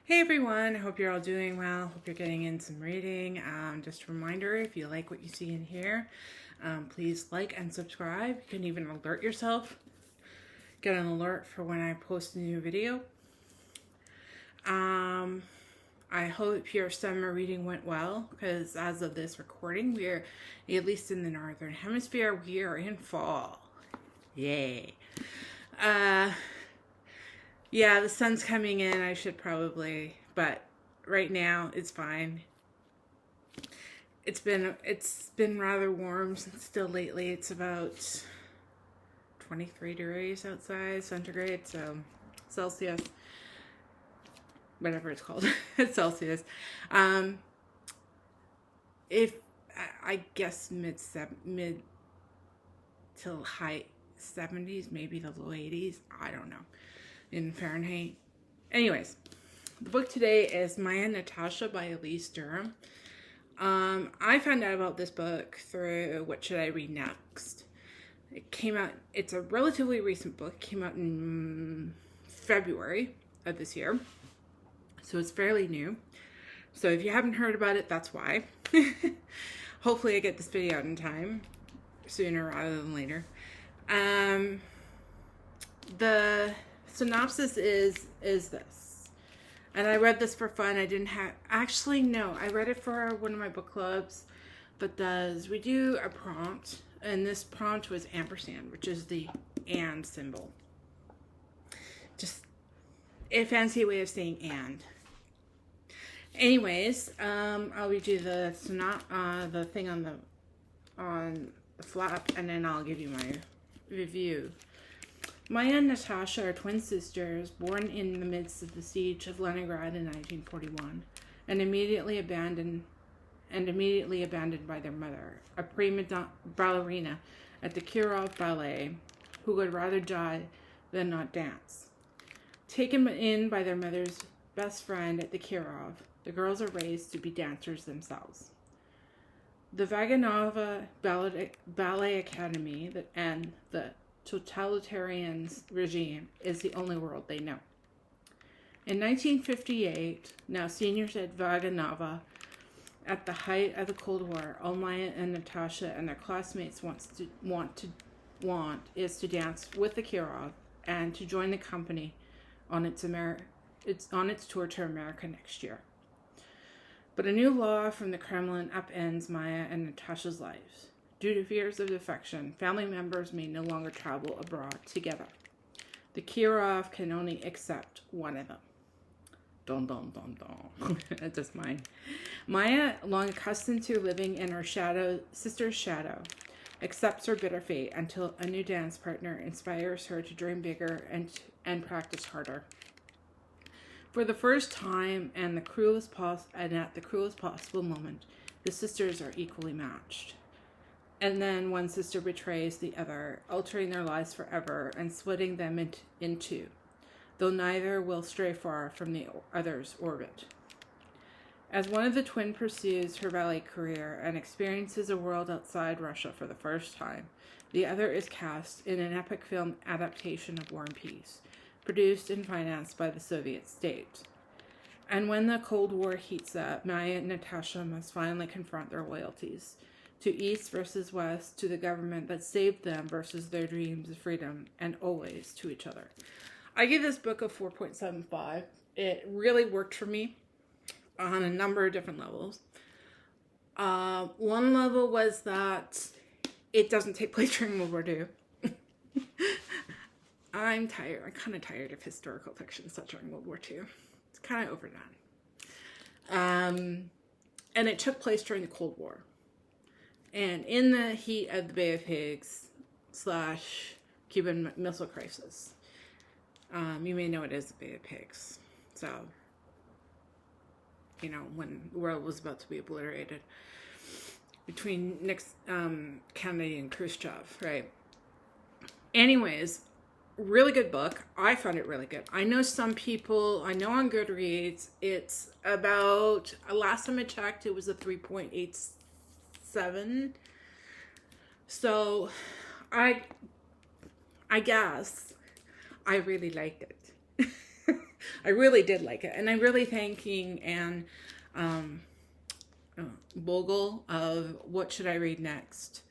Hey everyone, I hope you're all doing well. Hope you're getting in some reading. Just a reminder, if you like what you see in here, please like and subscribe. You can even alert yourself. Get an alert for when I post a new video. I hope your summer reading went well, because as of this recording, we're, at least in the Northern Hemisphere, we are in fall. Yay. Yeah, the sun's coming in. I should probably, but right now it's fine. It's been rather warm still lately. It's about 23 degrees outside, centigrade, so Celsius, whatever it's called. It's Celsius. If I guess mid till high 70s, maybe the low 80s. I don't know. In Fahrenheit. Anyways, the book today is Natasha by Elyse Durham. I found out about this book through What Should I Read Next? It came out, it's a relatively recent book. It came out in February of this year. So it's fairly new. So if you haven't heard about it, that's why. Hopefully I get this video out in time, sooner rather than later. The synopsis is this, and I read this for fun. I didn't have, actually no, I read it for one of my book clubs that we do a prompt, and this prompt was ampersand, which is the and symbol, just a fancy way of saying and. Anyways, I'll read you the thing on the flap, and then I'll give you my review. Maya and Natasha are twin sisters born in the midst of the siege of Leningrad in 1941 and immediately abandoned by their mother, a prima ballerina at the Kirov Ballet, who would rather die than not dance. Taken in by their mother's best friend at the Kirov, the girls are raised to be dancers themselves. The Vaganova Ballet Academy and the totalitarian regime is the only world they know. In 1958, now seniors at Vaganova, at the height of the Cold War, all Maya and Natasha and their classmates want is to dance with the Kirov and to join the company on its tour to America next year. But a new law from the Kremlin upends Maya and Natasha's lives. Due to fears of defection, family members may no longer travel abroad together. The Kirov can only accept one of them. Dun dun dun dun. That's just mine. Maya, long accustomed to living in her sister's shadow, accepts her bitter fate until a new dance partner inspires her to dream bigger and practice harder. For the first time and at the cruelest possible moment, the sisters are equally matched. And then one sister betrays the other, altering their lives forever and splitting them in two, though neither will stray far from the other's orbit. As one of the twin pursues her ballet career and experiences a world outside Russia for the first time, the other is cast in an epic film adaptation of War and Peace, produced and financed by the Soviet state. And when the Cold War heats up, Maya and Natasha must finally confront their loyalties, to East versus West, to the government that saved them versus their dreams of freedom, and always to each other. I gave this book a 4.75. It really worked for me on a number of different levels. One level was that it doesn't take place during World War II. I'm tired. I'm kind of tired of historical fiction set during World War II. It's kind of overdone. And it took place during the Cold War. And in the heat of the Bay of Pigs / Cuban Missile Crisis. You may know it as the Bay of Pigs. So, when the world was about to be obliterated between Kennedy and Khrushchev, right? Anyways, really good book. I found it really good. I know on Goodreads, it's about, last time I checked, it was a 3.87. So I guess I really liked it. I really did like it. And I'm really thanking Anne Bogle of What Should I Read Next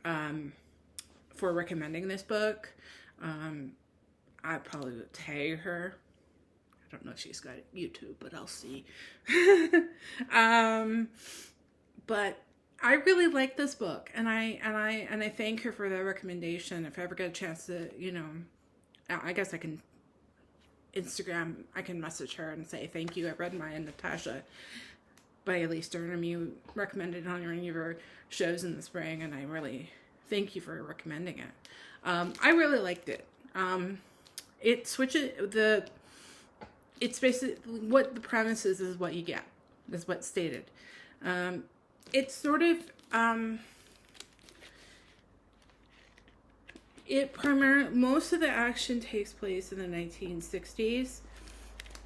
for recommending this book. I probably would tag her. I don't know if she's got YouTube, but I'll see. But I really like this book, and I thank her for that recommendation. If I ever get a chance to, I guess I can I can message her and say thank you. I read my Natasha by Elyse Durham. You recommended it on one of your shows in the spring, and I really thank you for recommending it. I really liked it. It switches it's basically what the premise is what you get, is what's stated. It's sort of, most of the action takes place in the 1960s,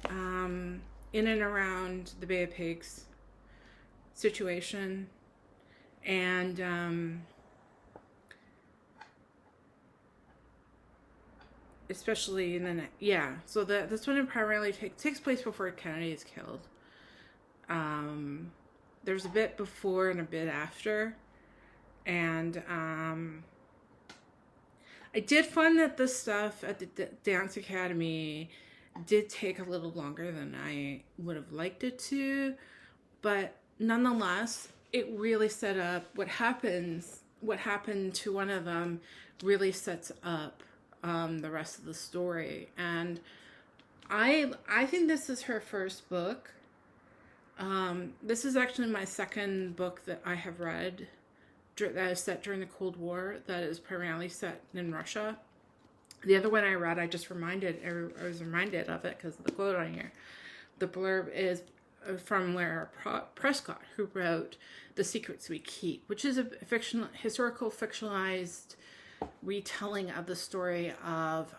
in and around the Bay of Pigs situation, and, especially in the so this one primarily takes place before Kennedy is killed. There's a bit before and a bit after, and I did find that the stuff at the Dance Academy did take a little longer than I would have liked it to, but nonetheless, it really set up what happened to one of them really sets up the rest of the story. And I think this is her first book. This is actually my second book that I have read that is set during the Cold War, that is primarily set in Russia. The other one I read, I was reminded of it because of the quote on here. The blurb is from Lara Prescott, who wrote The Secrets We Keep, which is a historical fictionalized retelling of the story of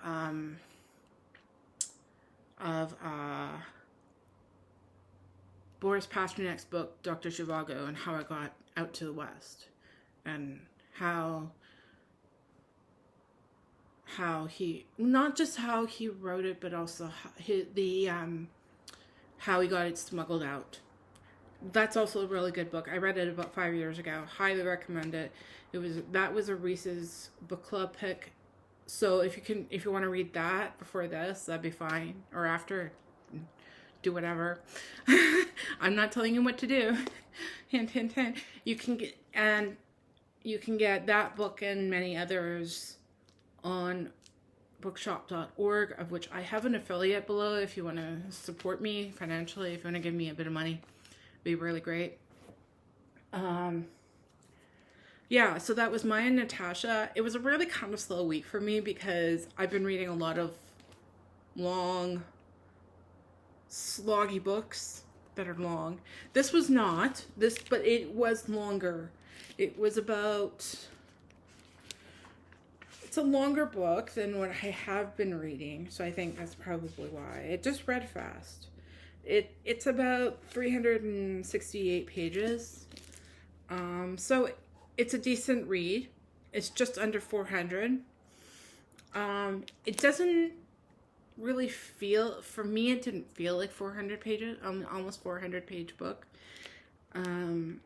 Boris Pasternak's book, Dr. Zhivago, and How I Got Out to the West, and how he, not just how he wrote it, but also how he got it smuggled out. That's also a really good book. I read it about 5 years ago. Highly recommend it. That was a Reese's book club pick. So if you want to read that before this, that'd be fine. Or after, do whatever. I'm not telling you what to do. Hint, hint, hint. You can get that book and many others on bookshop.org, of which I have an affiliate below if you want to support me financially, if you want to give me a bit of money. It'd be really great. Yeah, so that was Maya and Natasha. It was a really kind of slow week for me because I've been reading a lot of long, sloggy books that are long. This was not, but it was longer. It was it's a longer book than what I have been reading, so I think that's probably why. It just read fast. It's about 368 pages. So it's a decent read. It's just under 400. It doesn't really feel, for me, it didn't feel like 400 pages, almost 400 page book. And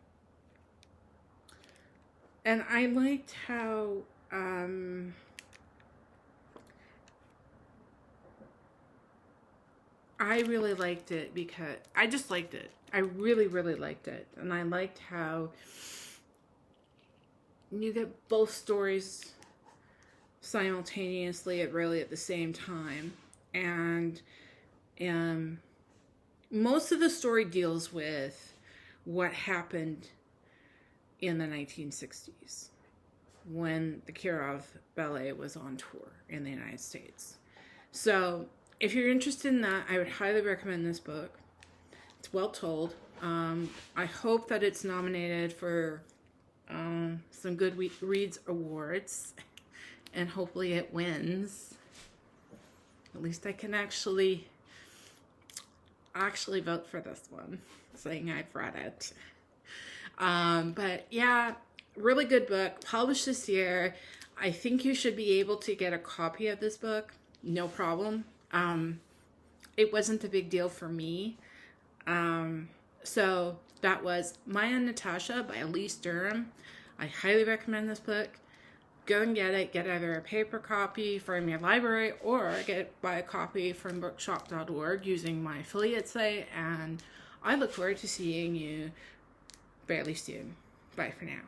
I liked how, I really liked it because I just liked it. I really, really liked it. And I liked how you get both stories simultaneously at the same time. And most of the story deals with what happened in the 1960s when the Kirov Ballet was on tour in the United States. So if you're interested in that, I would highly recommend this book. It's well told. I hope that it's nominated for some Goodreads awards, and hopefully it wins. At least I can actually vote for this one, saying I've read it. But yeah, really good book, published this year. I think you should be able to get a copy of this book, no problem. it wasn't a big deal for me. So that was My Aunt Natasha by Elyse Durham. I highly recommend this book. Go and get it. Get either a paper copy from your library or buy a copy from bookshop.org using my affiliate site. And I look forward to seeing you fairly soon. Bye for now.